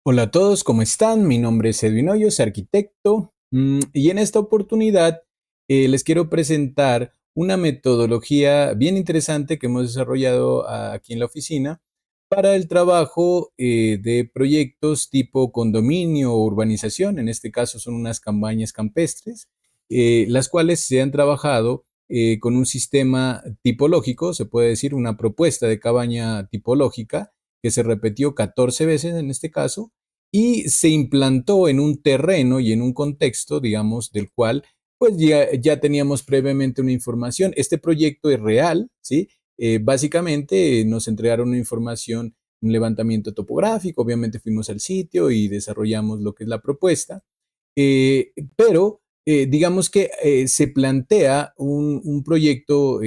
Hola a todos, ¿cómo están? Mi nombre es Edwin Hoyos, arquitecto, y en esta oportunidad les quiero presentar una metodología bien interesante que hemos desarrollado aquí en la oficina para el trabajo de proyectos tipo condominio o urbanización. En este caso son unas cabañas campestres, las cuales se han trabajado con un sistema tipológico, se puede decir una propuesta de cabaña tipológica que se repitió 14 veces en este caso y se implantó en un terreno y en un contexto, digamos, del cual pues ya teníamos previamente una información. Este proyecto es real, ¿sí? Básicamente nos entregaron una información, un levantamiento topográfico, obviamente fuimos al sitio y desarrollamos lo que es la propuesta, pero digamos que se plantea un proyecto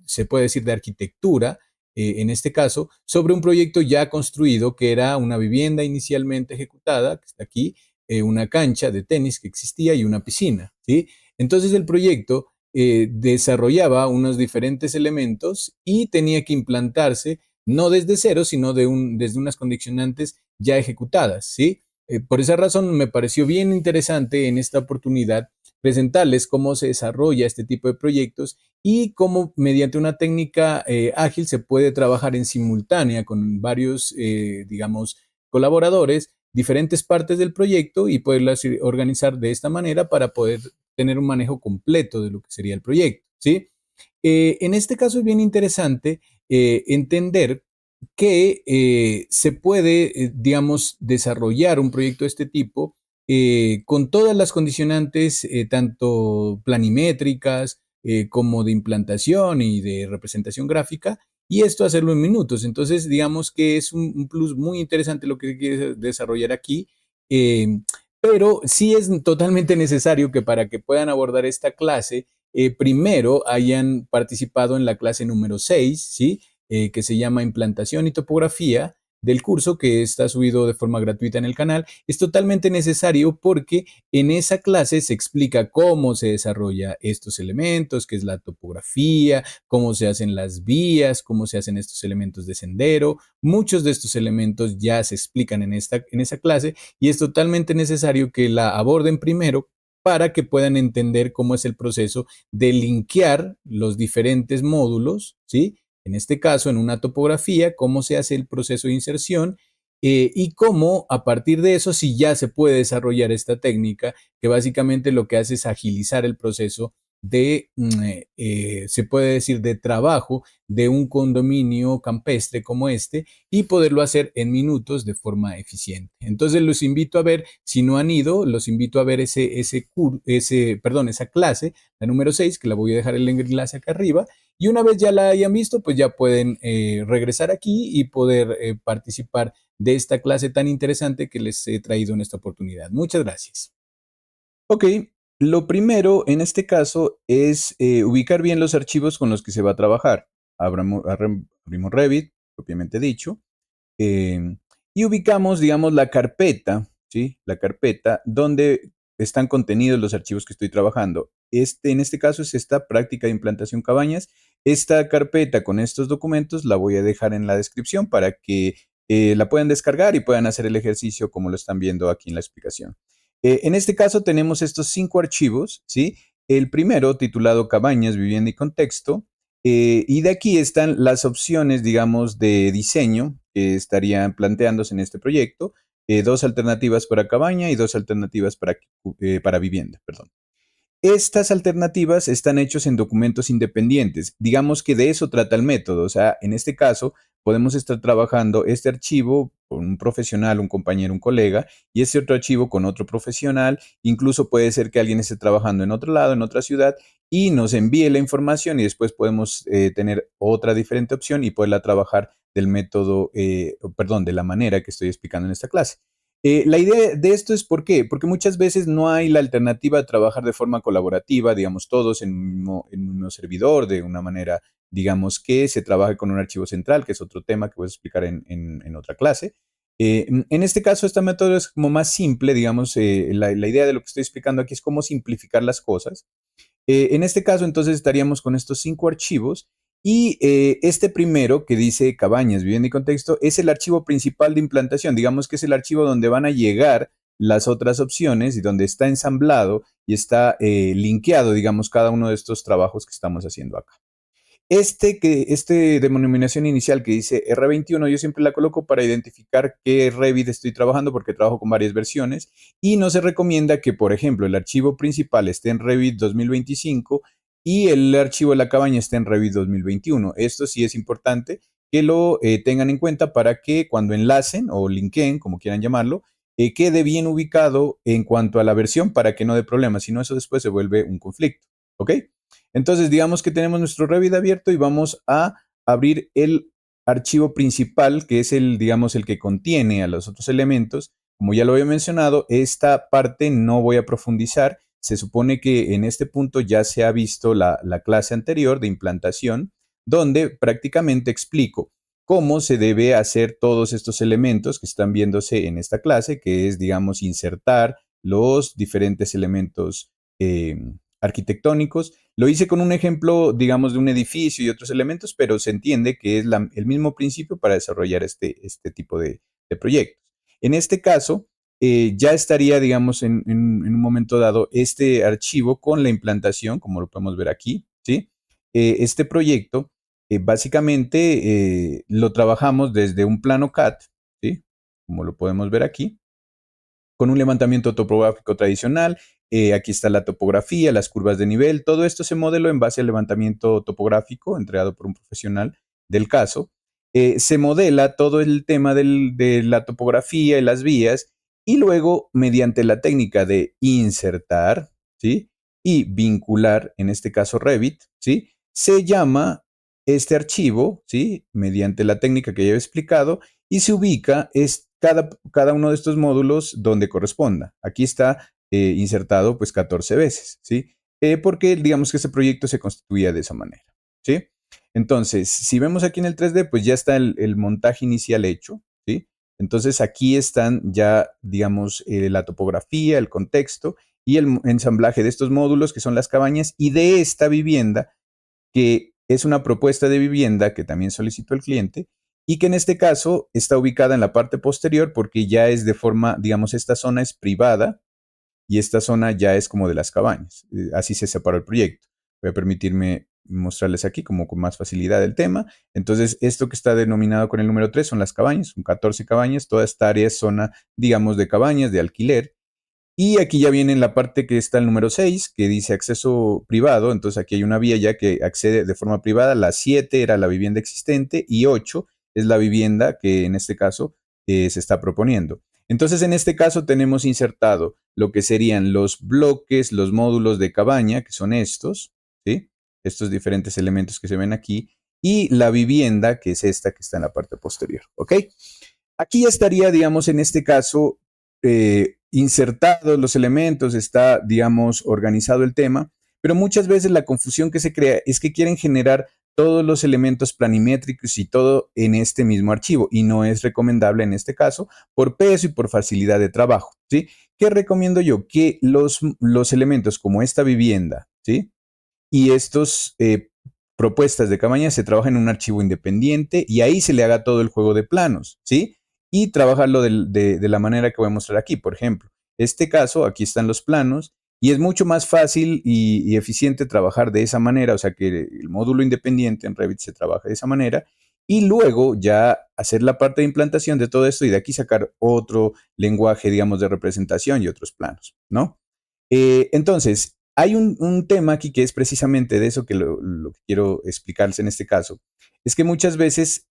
se puede decir, de arquitectura, en este caso, sobre un proyecto ya construido que era una vivienda inicialmente ejecutada, que está aquí, una cancha de tenis que existía y una piscina, ¿sí? Entonces el proyecto desarrollaba unos diferentes elementos y tenía que implantarse no desde cero, sino desde unas condicionantes ya ejecutadas, ¿sí? Por esa razón me pareció bien interesante en esta oportunidad presentarles cómo se desarrolla este tipo de proyectos y cómo mediante una técnica ágil se puede trabajar en simultánea con varios, digamos, colaboradores, diferentes partes del proyecto y poderlas organizar de esta manera para poder tener un manejo completo de lo que sería el proyecto, ¿sí? En este caso es bien interesante entender que se puede, digamos, desarrollar un proyecto de este tipo con todas las condicionantes, tanto planimétricas como de implantación y de representación gráfica, y esto hacerlo en minutos. Entonces, digamos que es un plus muy interesante lo que quiere desarrollar aquí, eh, pero sí es totalmente necesario que para que puedan abordar esta clase, primero hayan participado en la clase número 6, ¿sí? Que se llama Implantación y Topografía del curso, que está subido de forma gratuita en el canal. Es totalmente necesario porque en esa clase se explica cómo se desarrolla estos elementos, qué es la topografía, cómo se hacen las vías, cómo se hacen estos elementos de sendero. Muchos de estos elementos ya se explican en esa clase y es totalmente necesario que la aborden primero para que puedan entender cómo es el proceso de linkear los diferentes módulos, ¿sí? En este caso, en una topografía, cómo se hace el proceso de inserción y cómo a partir de eso sí ya se puede desarrollar esta técnica que básicamente lo que hace es agilizar el proceso se puede decir, de trabajo de un condominio campestre como este y poderlo hacer en minutos de forma eficiente. Entonces los invito a ver, si no han ido, los invito a ver esa clase, la número 6, que la voy a dejar el enlace acá arriba, y una vez ya la hayan visto, pues ya pueden regresar aquí y poder participar de esta clase tan interesante que les he traído en esta oportunidad. Muchas gracias. Ok, lo primero en este caso es ubicar bien los archivos con los que se va a trabajar. Abrimos Revit, propiamente dicho, eh, y ubicamos, digamos, la carpeta, ¿sí? La carpeta donde están contenidos los archivos que estoy trabajando. En este caso es esta práctica de implantación cabañas. Esta carpeta con estos documentos la voy a dejar en la descripción para que la puedan descargar y puedan hacer el ejercicio como lo están viendo aquí en la explicación. En este caso tenemos estos 5 archivos, ¿sí? El primero titulado Cabañas, Vivienda y Contexto, y de aquí están las opciones, digamos, de diseño que estarían planteándose en este proyecto. Dos alternativas para cabaña y dos alternativas para vivienda, perdón. Estas alternativas están hechos en documentos independientes. Digamos que de eso trata el método. O sea, en este caso, podemos estar trabajando este archivo con un profesional, un compañero, un colega, y este otro archivo con otro profesional. Incluso puede ser que alguien esté trabajando en otro lado, en otra ciudad, y nos envíe la información y después podemos tener otra diferente opción y poderla trabajar del método, perdón, de la manera que estoy explicando en esta clase. La idea de esto es ¿por qué? Porque muchas veces no hay la alternativa de trabajar de forma colaborativa, digamos, todos en un mismo servidor, de una manera, digamos, que se trabaje con un archivo central, que es otro tema que voy a explicar en otra clase. En este caso, este método es como más simple, digamos, la idea de lo que estoy explicando aquí es cómo simplificar las cosas. En este caso, entonces, estaríamos con estos 5 archivos Y este primero, que dice cabañas, vivienda y contexto, es el archivo principal de implantación. Digamos que es el archivo donde van a llegar las otras opciones y donde está ensamblado y está linkeado, digamos, cada uno de estos trabajos que estamos haciendo acá. Este denominación inicial que dice R21, yo siempre la coloco para identificar qué Revit estoy trabajando porque trabajo con varias versiones y no se recomienda que, por ejemplo, el archivo principal esté en Revit 2025 y el archivo de la cabaña esté en Revit 2021. Esto sí es importante que lo tengan en cuenta para que cuando enlacen o linkeen, como quieran llamarlo, quede bien ubicado en cuanto a la versión para que no dé problemas, si no eso después se vuelve un conflicto. ¿Ok? Entonces, digamos que tenemos nuestro Revit abierto y vamos a abrir el archivo principal, que es el, digamos, el que contiene a los otros elementos. Como ya lo había mencionado, esta parte no voy a profundizar. Se supone que en este punto ya se ha visto la clase anterior de implantación, donde prácticamente explico cómo se debe hacer todos estos elementos que están viéndose en esta clase, que es, digamos, insertar los diferentes elementos arquitectónicos. Lo hice con un ejemplo, digamos, de un edificio y otros elementos, pero se entiende que es el mismo principio para desarrollar este tipo de proyectos. En este caso, ya estaría, digamos, en un momento dado este archivo con la implantación, como lo podemos ver aquí, ¿sí? Este proyecto, básicamente, lo trabajamos desde un plano CAD, ¿sí? Como lo podemos ver aquí, con un levantamiento topográfico tradicional. Aquí está la topografía, las curvas de nivel. Todo esto se modeló en base al levantamiento topográfico entregado por un profesional del caso. Se modela todo el tema de la topografía y las vías y luego mediante la técnica de insertar, ¿sí? Y vincular, en este caso Revit, ¿sí? Se llama este archivo, ¿sí? Mediante la técnica que ya he explicado y se ubica cada uno de estos módulos donde corresponda. Aquí está insertado pues 14 veces, ¿sí? Porque digamos que este proyecto se constituía de esa manera, ¿sí? Entonces, si vemos aquí en el 3D, pues ya está el montaje inicial hecho, ¿sí? Entonces aquí están ya, digamos, la topografía, el contexto y el ensamblaje de estos módulos que son las cabañas y de esta vivienda que es una propuesta de vivienda que también solicitó el cliente y que en este caso está ubicada en la parte posterior porque ya es de forma, digamos, esta zona es privada y esta zona ya es como de las cabañas. Así se separó el proyecto. Voy a permitirme mostrarles aquí como con más facilidad el tema. Entonces, esto que está denominado con el número 3 son las cabañas, son 14 cabañas. Toda esta área es zona, digamos, de cabañas, de alquiler. Y aquí ya viene en la parte que está el número 6, que dice acceso privado. Entonces aquí hay una vía ya que accede de forma privada. La 7 era la vivienda existente y 8 es la vivienda que en este caso se está proponiendo. Entonces en este caso tenemos insertado lo que serían los bloques, los módulos de cabaña, que son estos, ¿sí? Estos diferentes elementos que se ven aquí, y la vivienda, que es esta que está en la parte posterior, ¿ok? Aquí ya estaría, digamos, en este caso, insertados los elementos, está, digamos, organizado el tema, pero muchas veces la confusión que se crea es que quieren generar todos los elementos planimétricos y todo en este mismo archivo y no es recomendable en este caso por peso y por facilidad de trabajo, ¿sí? ¿Qué recomiendo yo? Que los elementos como esta vivienda, ¿sí? Y estos propuestas de cabaña se trabajan en un archivo independiente y ahí se le haga todo el juego de planos, ¿sí? Y trabajarlo de la manera que voy a mostrar aquí. Por ejemplo, este caso, aquí están los planos y es mucho más fácil y eficiente trabajar de esa manera, o sea que el módulo independiente en Revit se trabaja de esa manera y luego ya hacer la parte de implantación de todo esto y de aquí sacar otro lenguaje, digamos, de representación y otros planos, ¿no? Entonces, hay un tema aquí que es precisamente de eso que lo que quiero explicarles en este caso. Es que muchas veces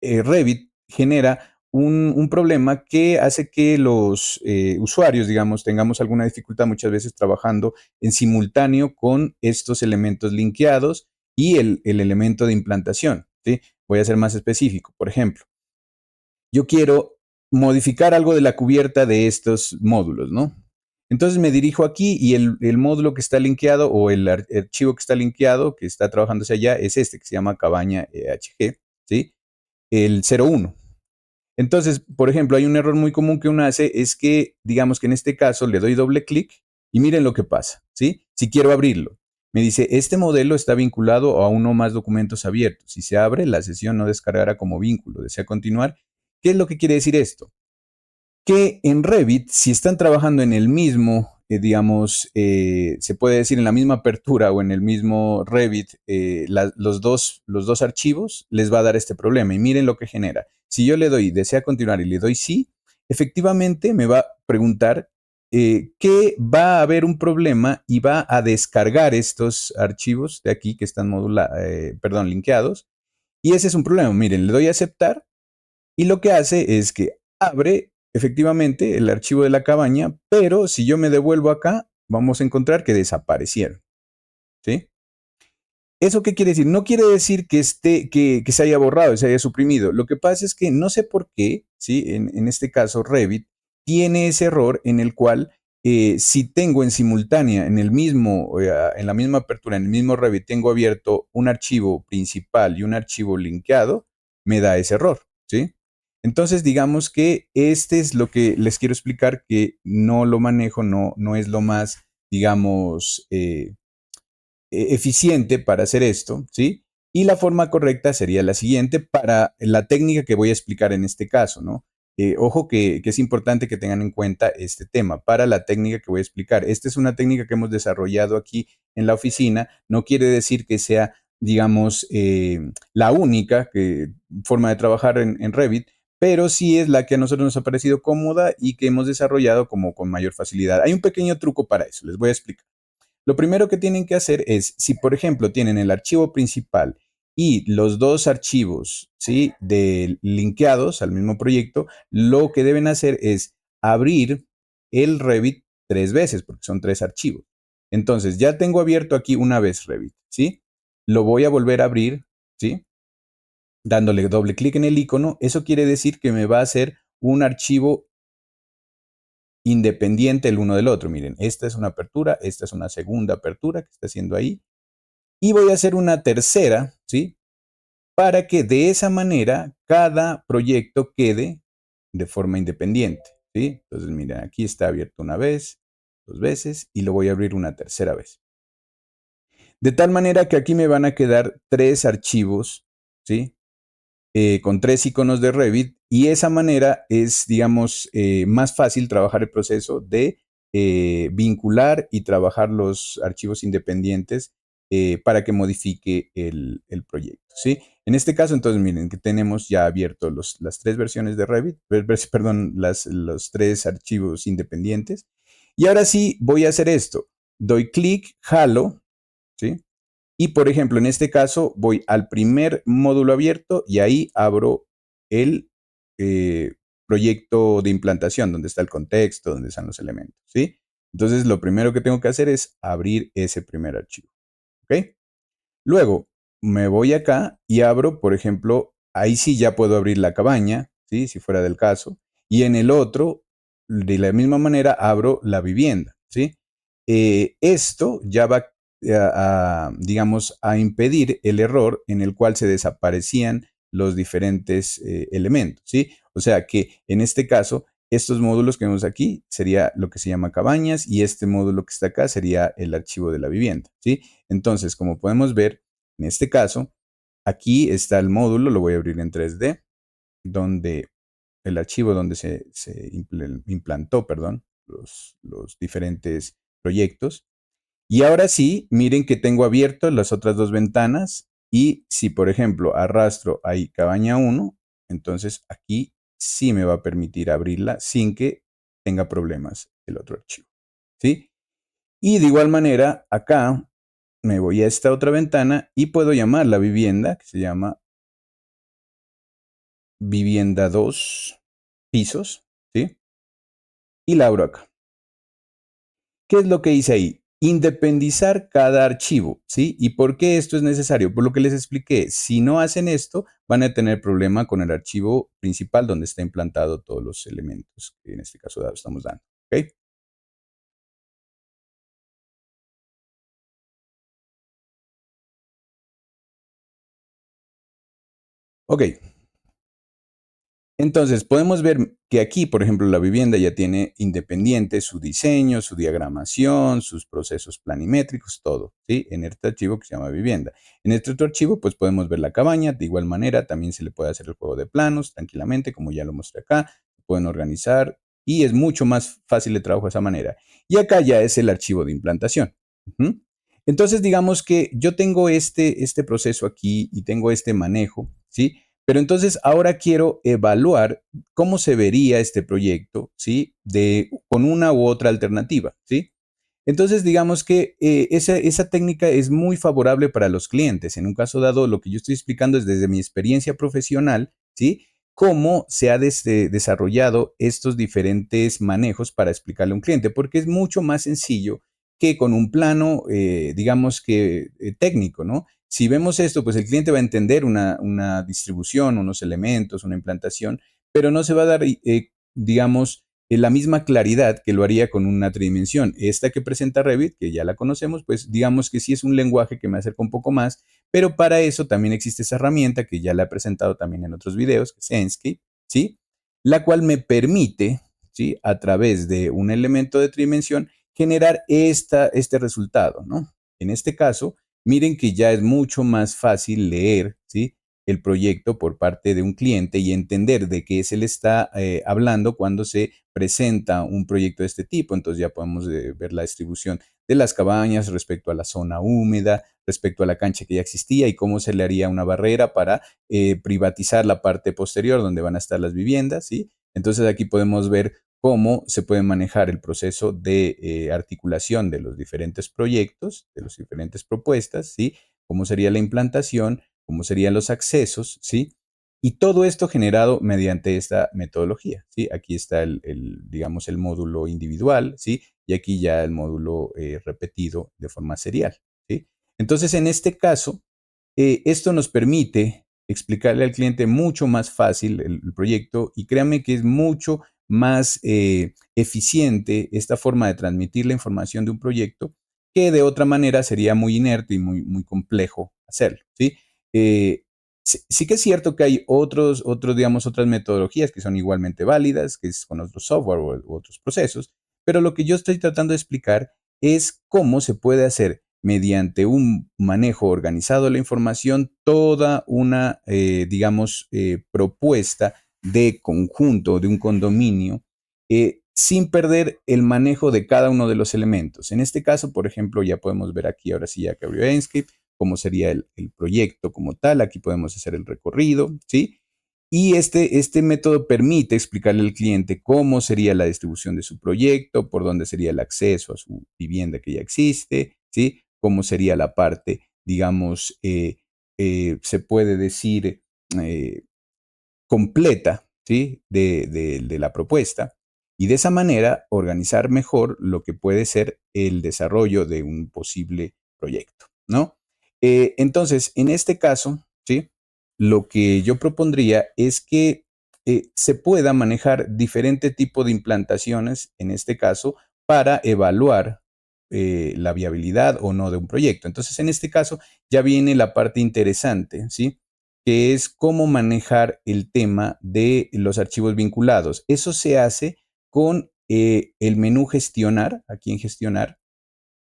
Revit genera un problema que hace que los usuarios, digamos, tengamos alguna dificultad muchas veces trabajando en simultáneo con estos elementos linkeados y el elemento de implantación, ¿sí? Voy a ser más específico. Por ejemplo, yo quiero modificar algo de la cubierta de estos módulos, ¿no? Entonces me dirijo aquí y el módulo que está linkeado o el archivo que está linkeado, que está trabajándose allá, es este que se llama cabaña HG, ¿sí? El 01. Entonces, por ejemplo, hay un error muy común que uno hace, es que, digamos que en este caso le doy doble clic y miren lo que pasa, ¿sí? Si quiero abrirlo. Me dice, este modelo está vinculado a uno o más documentos abiertos. Si se abre, la sesión no descargará como vínculo. ¿Desea continuar? ¿Qué es lo que quiere decir esto? Que en Revit, si están trabajando en el mismo, digamos, se puede decir en la misma apertura o en el mismo Revit, los dos archivos, les va a dar este problema. Y miren lo que genera. Si yo le doy, desea continuar y le doy sí, efectivamente me va a preguntar que va a haber un problema y va a descargar estos archivos de aquí que están linkeados. Y ese es un problema. Miren, le doy a aceptar y lo que hace es que abre efectivamente el archivo de la cabaña, pero si yo me devuelvo acá, vamos a encontrar que desaparecieron. ¿Sí? ¿Eso qué quiere decir? No quiere decir que se haya borrado, se haya suprimido. Lo que pasa es que no sé por qué, ¿sí? En este caso, Revit tiene ese error en el cual si tengo en simultánea, en la misma apertura, en el mismo Revit, tengo abierto un archivo principal y un archivo linkeado, me da ese error, ¿sí? Entonces, digamos que este es lo que les quiero explicar, que no lo manejo, no es lo más, digamos, eficiente para hacer esto, ¿sí? Y la forma correcta sería la siguiente para la técnica que voy a explicar en este caso, ¿no? Ojo que es importante que tengan en cuenta este tema para la técnica que voy a explicar. Esta es una técnica que hemos desarrollado aquí en la oficina. No quiere decir que sea, digamos, la única forma de trabajar en Revit, pero sí es la que a nosotros nos ha parecido cómoda y que hemos desarrollado como con mayor facilidad. Hay un pequeño truco para eso, les voy a explicar. Lo primero que tienen que hacer es, si por ejemplo tienen el archivo principal y los dos archivos, ¿sí? Linkeados al mismo proyecto, lo que deben hacer es abrir el Revit 3 veces, porque son 3 archivos. Entonces, ya tengo abierto aquí una vez Revit, ¿sí? Lo voy a volver a abrir, ¿sí? Dándole doble clic en el icono. Eso quiere decir que me va a hacer un archivo independiente el uno del otro. Miren, esta es una apertura, esta es una segunda apertura que está haciendo ahí. Y voy a hacer una tercera, ¿sí? Para que de esa manera cada proyecto quede de forma independiente, ¿sí? Entonces, miren, aquí está abierto una vez, 2 veces y lo voy a abrir una tercera vez. De tal manera que aquí me van a quedar 3 archivos, ¿sí? Con 3 iconos de Revit y esa manera es, digamos, más fácil trabajar el proceso de vincular y trabajar los archivos independientes para que modifique el proyecto, ¿sí? En este caso, entonces, miren que tenemos ya abierto las 3 versiones de Revit, perdón, los 3 archivos independientes. Y ahora sí voy a hacer esto. Doy clic, jalo, ¿sí? Y por ejemplo, en este caso voy al primer módulo abierto y ahí abro el proyecto de implantación, donde está el contexto, donde están los elementos, ¿sí? Entonces, lo primero que tengo que hacer es abrir ese primer archivo, ¿ok? Luego, me voy acá y abro, por ejemplo, ahí sí ya puedo abrir la cabaña, ¿sí? Si fuera del caso. Y en el otro, de la misma manera, abro la vivienda, ¿sí? Esto ya va digamos, a impedir el error en el cual se desaparecían los diferentes elementos, ¿sí? O sea que en este caso, estos módulos que vemos aquí sería lo que se llama cabañas y este módulo que está acá sería el archivo de la vivienda, ¿sí? Entonces, como podemos ver, en este caso, aquí está el módulo, lo voy a abrir en 3D, donde el archivo donde se implantó, perdón, los diferentes proyectos. Y ahora sí, miren que tengo abiertas las otras 2 ventanas y si, por ejemplo, arrastro ahí cabaña 1, entonces aquí sí me va a permitir abrirla sin que tenga problemas el otro archivo, ¿sí? Y de igual manera, acá me voy a esta otra ventana y puedo llamar la vivienda, que se llama vivienda 2 pisos, ¿sí? Y la abro acá. ¿Qué es lo que hice ahí? Independizar cada archivo, ¿sí? ¿Y por qué esto es necesario? Por lo que les expliqué, si no hacen esto, van a tener problema con el archivo principal donde está implantado todos los elementos que en este caso estamos dando, ¿ok? Ok, Entonces, podemos ver que aquí, por ejemplo, la vivienda ya tiene independiente su diseño, su diagramación, sus procesos planimétricos, todo, ¿sí? En este archivo que se llama vivienda. En este otro archivo, pues podemos ver la cabaña. De igual manera, también se le puede hacer el juego de planos tranquilamente, como ya lo mostré acá. Pueden organizar y es mucho más fácil de trabajo de esa manera. Y acá ya es el archivo de implantación. Ujú. Entonces, digamos que yo tengo este proceso aquí y tengo este manejo, ¿sí? Pero entonces ahora quiero evaluar cómo se vería este proyecto, ¿sí? Con una u otra alternativa, ¿sí? Entonces, digamos que esa técnica es muy favorable para los clientes. En un caso dado, lo que yo estoy explicando es desde mi experiencia profesional, ¿sí? Cómo se ha desarrollado estos diferentes manejos para explicarle a un cliente, porque es mucho más sencillo que con un plano, digamos que técnico, ¿no? Si vemos esto, pues el cliente va a entender una distribución, unos elementos, una implantación, pero no se va a dar, digamos, la misma claridad que lo haría con una tridimensión. Esta que presenta Revit, que ya la conocemos, pues digamos que sí es un lenguaje que me acerca un poco más, pero para eso también existe esa herramienta que ya la he presentado también en otros videos, que es Enscape, ¿sí? La cual me permite, ¿sí? A través de un elemento de tridimensión, generar este resultado, ¿no? En este caso, miren que ya es mucho más fácil leer, ¿sí? El proyecto por parte de un cliente y entender de qué se le está hablando cuando se presenta un proyecto de este tipo. Entonces ya podemos ver la distribución de las cabañas respecto a la zona húmeda, respecto a la cancha que ya existía y cómo se le haría una barrera para privatizar la parte posterior donde van a estar las viviendas, ¿sí? Entonces aquí podemos ver cómo se puede manejar el proceso de articulación de los diferentes proyectos, de las diferentes propuestas, ¿sí? Cómo sería la implantación, cómo serían los accesos, ¿sí? Y todo esto generado mediante esta metodología, ¿sí? Aquí está digamos, el módulo individual, ¿sí? Y aquí ya el módulo repetido de forma serial, ¿sí? Entonces, en este caso, esto nos permite explicarle al cliente mucho más fácil el proyecto y créanme que es mucho más eficiente esta forma de transmitir la información de un proyecto que de otra manera sería muy inerte y muy complejo hacerlo, ¿sí? Eh, sí que es cierto que hay digamos, otras metodologías que son igualmente válidas, que es con otros software u otros procesos, pero lo que yo estoy tratando de explicar es cómo se puede hacer mediante un manejo organizado de la información toda una, digamos, propuesta de conjunto, de un condominio, sin perder el manejo de cada uno de los elementos. En este caso, por ejemplo, ya podemos ver aquí, ahora sí, ya que abrió Enscape, cómo sería el proyecto como tal. Aquí podemos hacer el recorrido, ¿sí? Y este método permite explicarle al cliente cómo sería la distribución de su proyecto, por dónde sería el acceso a su vivienda que ya existe, ¿sí? Cómo sería la parte, digamos, se puede decir, eh, completa, ¿sí? De la propuesta y de esa manera organizar mejor lo que puede ser el desarrollo de un posible proyecto, ¿no? Entonces, en este caso, ¿sí? Lo que yo propondría es que se pueda manejar diferente tipo de implantaciones, en este caso, para evaluar la viabilidad o no de un proyecto. Entonces, en este caso, ya viene la parte interesante, ¿sí? Que es cómo manejar el tema de los archivos vinculados. Eso se hace con el menú gestionar, aquí en gestionar,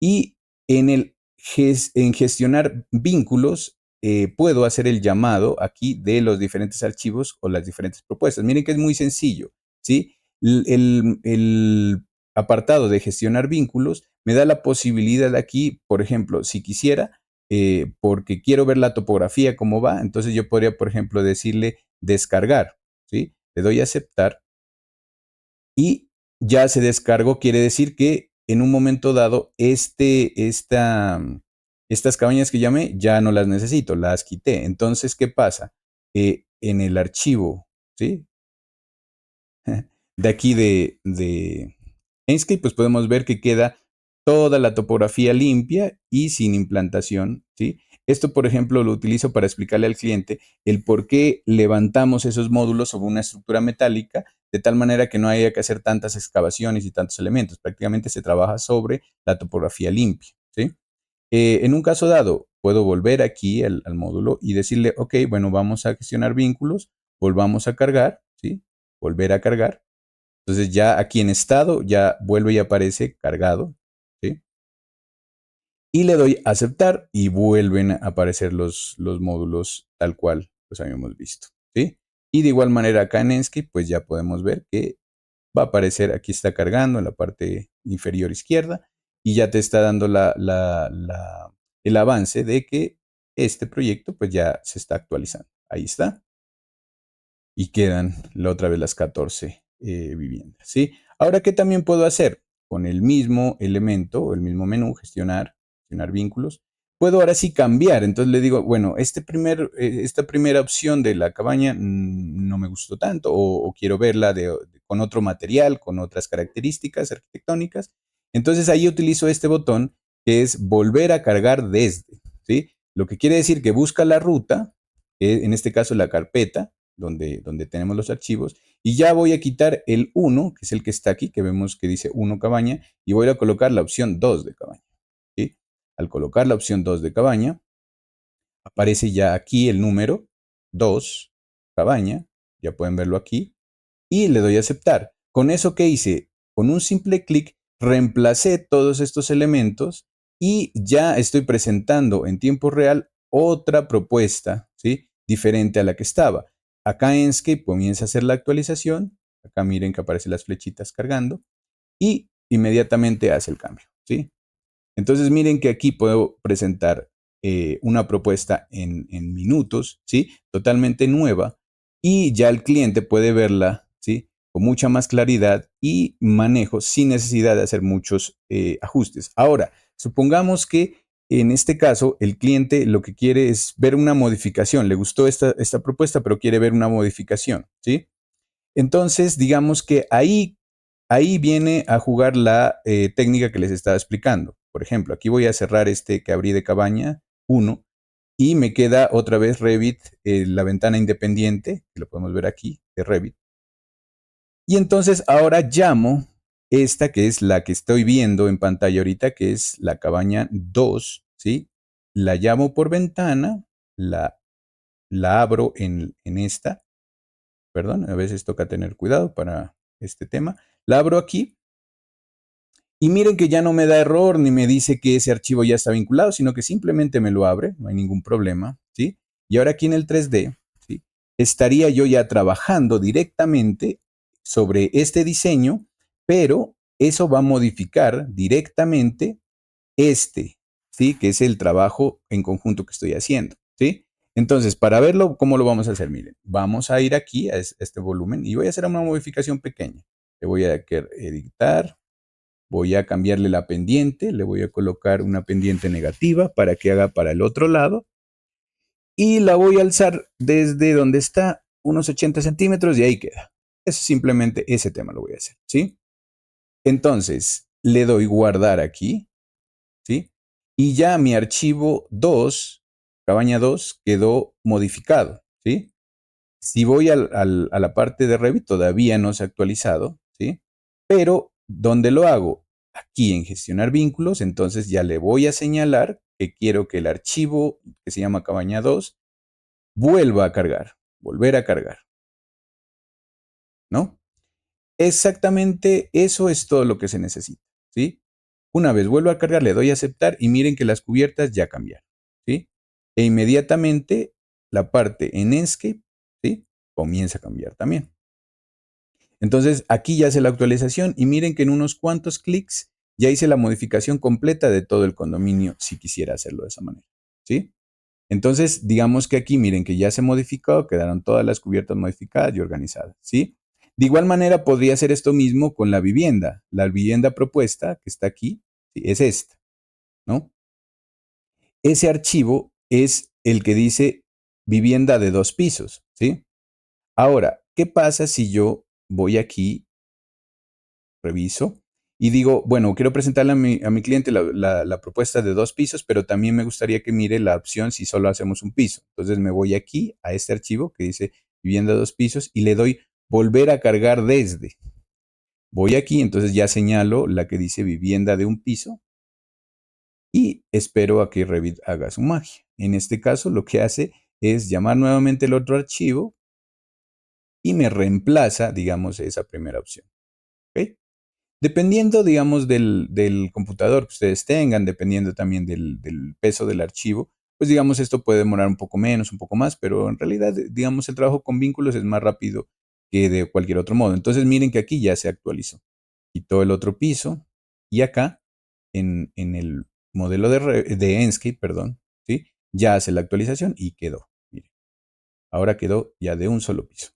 y en gestionar vínculos puedo hacer el llamado aquí de los diferentes archivos o las diferentes propuestas. Miren que es muy sencillo, ¿sí? El apartado de gestionar vínculos me da la posibilidad aquí, por ejemplo, si quisiera, porque quiero ver la topografía cómo va, entonces yo podría, por ejemplo, decirle descargar, ¿sí? Le doy a aceptar y ya se descargó, quiere decir que en un momento dado estas cabañas que llamé ya no las necesito, las quité. Entonces, ¿qué pasa? En el archivo, ¿sí? De aquí de Enscape, pues podemos ver que queda toda la topografía limpia y sin implantación, ¿sí? Esto, por ejemplo, lo utilizo para explicarle al cliente el por qué levantamos esos módulos sobre una estructura metálica de tal manera que no haya que hacer tantas excavaciones y tantos elementos. Prácticamente se trabaja sobre la topografía limpia, ¿sí? En un caso dado, puedo volver aquí al módulo y decirle, ok, bueno, vamos a gestionar vínculos, volvamos a cargar, ¿sí? volver a cargar. Entonces ya aquí en estado ya vuelve y aparece cargado, ¿sí? Y le doy aceptar y vuelven a aparecer los módulos tal cual los habíamos visto, ¿sí? Y de igual manera acá en Enscape pues ya podemos ver que va a aparecer, aquí está cargando en la parte inferior izquierda y ya te está dando el avance de que este proyecto pues ya se está actualizando. Ahí está. Y quedan la otra vez las 14 viviendas, ¿sí? Ahora, ¿qué también puedo hacer? Con el mismo elemento o el mismo menú, gestionar vínculos, puedo ahora sí cambiar. Entonces le digo, bueno, esta primera opción de la cabaña no me gustó tanto o quiero verla con otro material, con otras características arquitectónicas. Entonces ahí utilizo este botón que es volver a cargar desde, ¿sí? Lo que quiere decir que busca la ruta, en este caso la carpeta, donde tenemos los archivos, y ya voy a quitar el 1, que es el que está aquí, que vemos que dice 1 cabaña, y voy a colocar la opción 2 de cabaña. ¿Sí? Al colocar la opción 2 de cabaña, aparece ya aquí el número 2 cabaña, ya pueden verlo aquí, y le doy a aceptar. Con eso que hice, con un simple clic, reemplacé todos estos elementos y ya estoy presentando en tiempo real otra propuesta, ¿sí? Diferente a la que estaba. Acá en Enscape comienza a hacer la actualización. Acá miren que aparecen las flechitas cargando y inmediatamente hace el cambio, ¿sí? Entonces miren que aquí puedo presentar una propuesta en minutos, ¿sí? Totalmente nueva y ya el cliente puede verla, ¿sí? Con mucha más claridad y manejo sin necesidad de hacer muchos ajustes. Ahora, supongamos que en este caso el cliente lo que quiere es ver una modificación. Le gustó esta propuesta, pero quiere ver una modificación, ¿sí? Entonces, digamos que ahí viene a jugar la técnica que les estaba explicando. Por ejemplo, aquí voy a cerrar este que abrí de cabaña 1 y me queda otra vez Revit, la ventana independiente, que lo podemos ver aquí, de Revit. Y entonces ahora llamo esta que es la que estoy viendo en pantalla ahorita, que es la cabaña 2, ¿sí? La llamo por ventana, la, la abro en esta, perdón, a veces toca tener cuidado para este tema. La abro aquí y miren que ya no me da error ni me dice que ese archivo ya está vinculado, sino que simplemente me lo abre, no hay ningún problema, ¿sí? Y ahora aquí en el 3D, ¿sí? Estaría yo ya trabajando directamente sobre este diseño, pero eso va a modificar directamente este, ¿sí? Que es el trabajo en conjunto que estoy haciendo, ¿sí? Entonces, para verlo, ¿cómo lo vamos a hacer? Miren, vamos a ir aquí a este volumen y voy a hacer una modificación pequeña. Le voy a querer editar, voy a cambiarle la pendiente, le voy a colocar una pendiente negativa para que haga para el otro lado y la voy a alzar desde donde está unos 80 centímetros y ahí queda. Es simplemente ese tema lo voy a hacer, ¿sí? Entonces, le doy guardar aquí, ¿sí? Y ya mi archivo 2, cabaña 2, quedó modificado, ¿sí? Si voy a la parte de Revit, todavía no se ha actualizado, ¿sí? Pero, ¿dónde lo hago? Aquí en gestionar vínculos, entonces ya le voy a señalar que quiero que el archivo que se llama cabaña 2 vuelva a cargar, volver a cargar, ¿no? Exactamente eso es todo lo que se necesita, ¿sí? Una vez vuelvo a cargar, le doy a aceptar y miren que las cubiertas ya cambiaron, ¿sí? E inmediatamente la parte en Enscape, ¿sí? Comienza a cambiar también. Entonces aquí ya hace la actualización y miren que en unos cuantos clics ya hice la modificación completa de todo el condominio si quisiera hacerlo de esa manera, ¿sí? Entonces digamos que aquí miren que ya se modificó, quedaron todas las cubiertas modificadas y organizadas, ¿sí? De igual manera podría hacer esto mismo con la vivienda. La vivienda propuesta que está aquí, ¿sí? Es esta, ¿no? Ese archivo es el que dice vivienda de 2 pisos, ¿sí? Ahora, ¿qué pasa si yo voy aquí, reviso y digo, bueno, quiero presentarle a mi cliente la propuesta de 2 pisos, pero también me gustaría que mire la opción si solo hacemos un piso? Entonces me voy aquí a este archivo que dice vivienda de 2 pisos y le doy volver a cargar desde. Voy aquí, entonces ya señalo la que dice vivienda de 1 piso y espero a que Revit haga su magia. En este caso, lo que hace es llamar nuevamente el otro archivo y me reemplaza, digamos, esa primera opción. ¿Ok? Dependiendo, digamos, del computador que ustedes tengan, dependiendo también del peso del archivo, pues digamos, esto puede demorar un poco menos, un poco más, pero en realidad, digamos, el trabajo con vínculos es más rápido que de cualquier otro modo. Entonces, miren que aquí ya se actualizó. Quitó el otro piso y acá, en el modelo de Enscape, perdón, ¿sí? Ya hace la actualización y quedó. Miren, ahora quedó ya de un solo piso.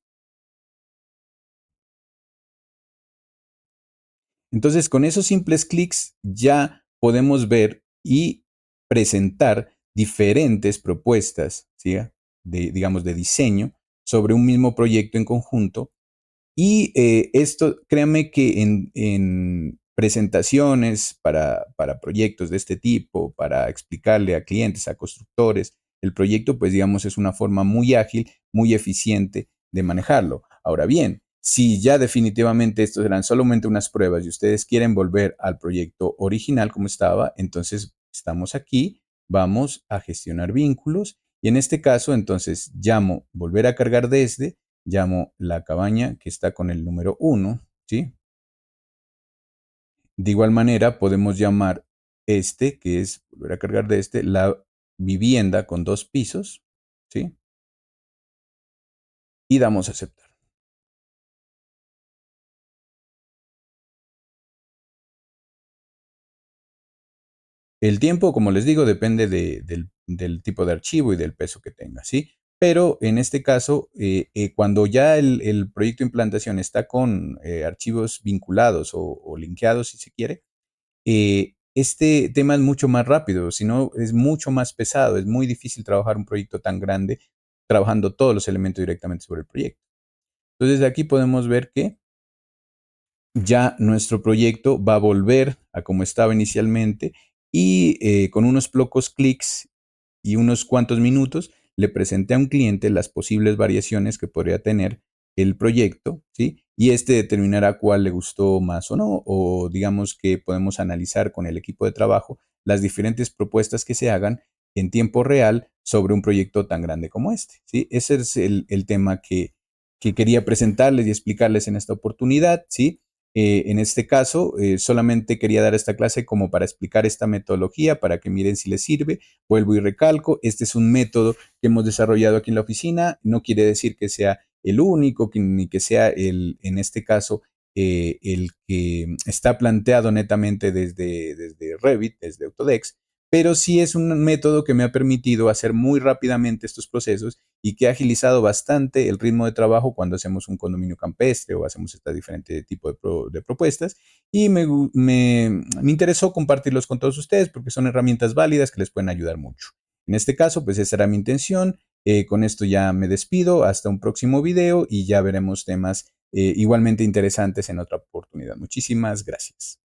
Entonces, con esos simples clics ya podemos ver y presentar diferentes propuestas, ¿sí? Digamos, de diseño sobre un mismo proyecto en conjunto. Y esto, créanme que en presentaciones para proyectos de este tipo, para explicarle a clientes, a constructores, el proyecto, pues digamos, es una forma muy ágil, muy eficiente de manejarlo. Ahora bien, si ya definitivamente estos eran solamente unas pruebas y ustedes quieren volver al proyecto original como estaba, entonces estamos aquí, vamos a gestionar vínculos y en este caso, entonces llamo volver a cargar desde, llamo la cabaña que está con el número 1, ¿sí? De igual manera, podemos llamar este, que es volver a cargar de este, la vivienda con 2 pisos, ¿sí? Y damos a aceptar. El tiempo, como les digo, depende del tipo de archivo y del peso que tenga, ¿sí? Pero en este caso, cuando ya el proyecto de implantación está con archivos vinculados o linkeados, si se quiere, este tema es mucho más rápido, si no es mucho más pesado, es muy difícil trabajar un proyecto tan grande trabajando todos los elementos directamente sobre el proyecto. Entonces aquí podemos ver que ya nuestro proyecto va a volver a como estaba inicialmente y con unos pocos clics y unos cuantos minutos le presenté a un cliente las posibles variaciones que podría tener el proyecto, ¿sí? Y este determinará cuál le gustó más o no, o digamos que podemos analizar con el equipo de trabajo las diferentes propuestas que se hagan en tiempo real sobre un proyecto tan grande como este, ¿sí? Ese es el tema que quería presentarles y explicarles en esta oportunidad, ¿sí? En este caso, solamente quería dar esta clase como para explicar esta metodología, para que miren si les sirve. Vuelvo y recalco, este es un método que hemos desarrollado aquí en la oficina, no quiere decir que sea el único, ni que sea en este caso, el que está planteado netamente desde Revit, desde Autodesk, pero sí es un método que me ha permitido hacer muy rápidamente estos procesos y que ha agilizado bastante el ritmo de trabajo cuando hacemos un condominio campestre o hacemos este diferente tipo de propuestas. Y me interesó compartirlos con todos ustedes porque son herramientas válidas que les pueden ayudar mucho. En este caso, pues esa era mi intención. Con esto ya me despido. Hasta un próximo video y ya veremos temas igualmente interesantes en otra oportunidad. Muchísimas gracias.